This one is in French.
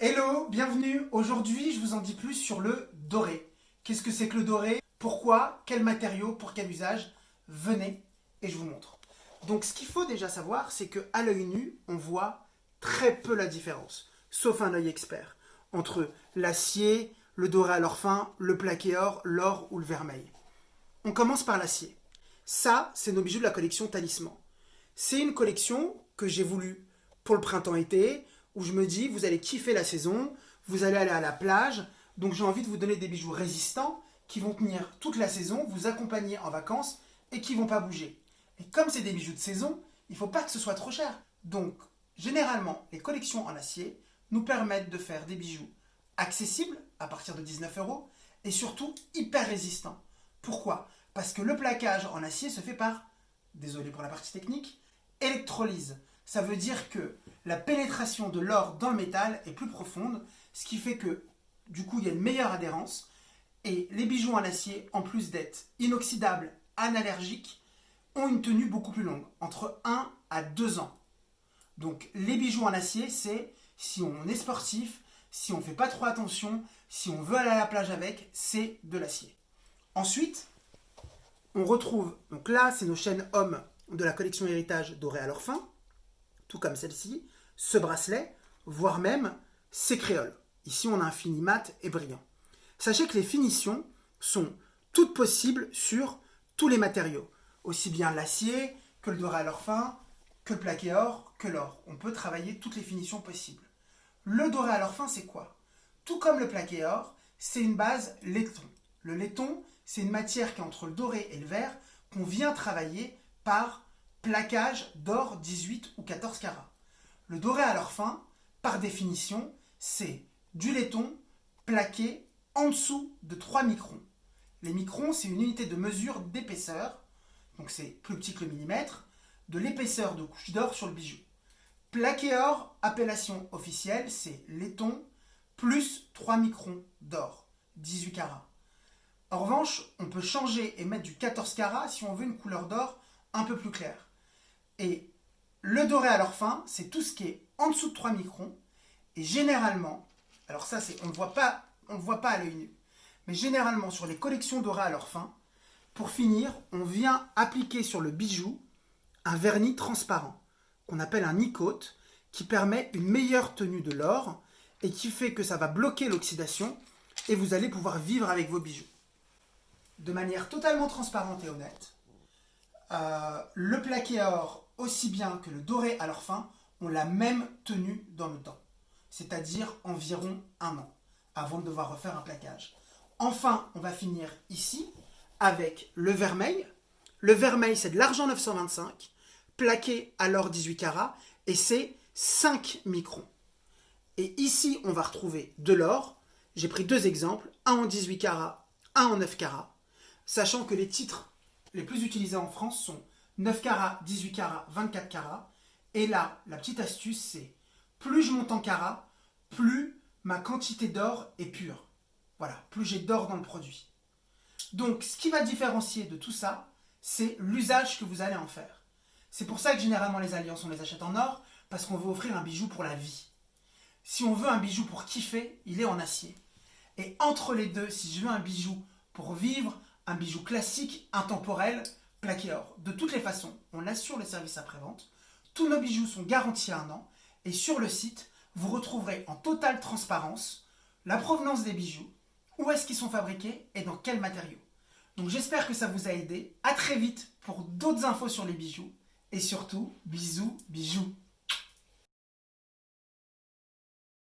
Hello, bienvenue. Aujourd'hui, je vous en dis plus sur le doré. Qu'est-ce que c'est que le doré? Pourquoi? Quel matériau? Pour quel usage? Venez et je vous montre. Donc, ce qu'il faut déjà savoir, c'est qu'à l'œil nu, on voit très peu la différence, sauf un œil expert, entre l'acier, le doré à l'or fin, le plaqué or, l'or ou le vermeil. On commence par l'acier. Ça, c'est nos bijoux de la collection Talisman. C'est une collection que j'ai voulu pour le printemps-été, où je me dis, vous allez kiffer la saison, vous allez aller à la plage, donc j'ai envie de vous donner des bijoux résistants qui vont tenir toute la saison, vous accompagner en vacances et qui ne vont pas bouger. Et comme c'est des bijoux de saison, il ne faut pas que ce soit trop cher. Donc, généralement, les collections en acier nous permettent de faire des bijoux accessibles à partir de 19 € et surtout hyper résistants. Pourquoi? Parce que le plaquage en acier se fait par, désolé pour la partie technique, électrolyse. Ça veut dire que la pénétration de l'or dans le métal est plus profonde, ce qui fait que du coup il y a une meilleure adhérence. Et les bijoux en acier, en plus d'être inoxydables, analergiques, ont une tenue beaucoup plus longue, entre 1 à 2 ans. Donc les bijoux en acier, c'est si on est sportif, si on ne fait pas trop attention, si on veut aller à la plage avec, c'est de l'acier. Ensuite, on retrouve, donc là c'est nos chaînes hommes de la collection Héritage dorées à l'or fin, tout comme celle-ci, ce bracelet, voire même ces créoles. Ici, on a un fini mat et brillant. Sachez que les finitions sont toutes possibles sur tous les matériaux, aussi bien l'acier que le doré à l'or fin, que le plaqué or, que l'or. On peut travailler toutes les finitions possibles. Le doré à l'or fin, c'est quoi? Tout comme le plaqué or, c'est une base laiton. Le laiton, c'est une matière qui est entre le doré et le vert qu'on vient travailler par plaquage d'or 18 ou 14 carats. Le doré à l'or fin, par définition, c'est du laiton plaqué en dessous de 3 microns. Les microns, c'est une unité de mesure d'épaisseur, donc c'est plus petit que le millimètre, de l'épaisseur de couche d'or sur le bijou. Plaqué or, appellation officielle, c'est laiton plus 3 microns d'or, 18 carats. En revanche, on peut changer et mettre du 14 carats si on veut une couleur d'or un peu plus claire. Et le doré à l'or fin, c'est tout ce qui est en dessous de 3 microns. Et généralement, alors ça, on ne voit pas à l'œil nu, mais généralement sur les collections dorées à l'or fin, pour finir, on vient appliquer sur le bijou un vernis transparent, qu'on appelle un e-coat, qui permet une meilleure tenue de l'or et qui fait que ça va bloquer l'oxydation et vous allez pouvoir vivre avec vos bijoux. De manière totalement transparente et honnête, le plaqué or, aussi bien que le doré à l'or fin, ont la même tenue dans le temps, c'est-à-dire environ 1 an, avant de devoir refaire un plaquage. Enfin, on va finir ici avec le vermeil. Le vermeil, c'est de l'argent 925, plaqué à l'or 18 carats, et c'est 5 microns. Et ici, on va retrouver de l'or. J'ai pris 2 exemples, un en 18 carats, un en 9 carats, sachant que les titres les plus utilisés en France sont 9 carats, 18 carats, 24 carats. Et là, la petite astuce, c'est plus je monte en carats, plus ma quantité d'or est pure. Voilà, plus j'ai d'or dans le produit. Donc, ce qui va différencier de tout ça, c'est l'usage que vous allez en faire. C'est pour ça que généralement les alliances, on les achète en or, parce qu'on veut offrir un bijou pour la vie. Si on veut un bijou pour kiffer, il est en acier. Et entre les deux, si je veux un bijou pour vivre, un bijou classique, intemporel, plaqué or. De toutes les façons, on assure le service après-vente. Tous nos bijoux sont garantis à 1 an. Et sur le site, vous retrouverez en totale transparence la provenance des bijoux, où est-ce qu'ils sont fabriqués et dans quels matériaux. Donc j'espère que ça vous a aidé. À très vite pour d'autres infos sur les bijoux. Et surtout, bisous, bijoux.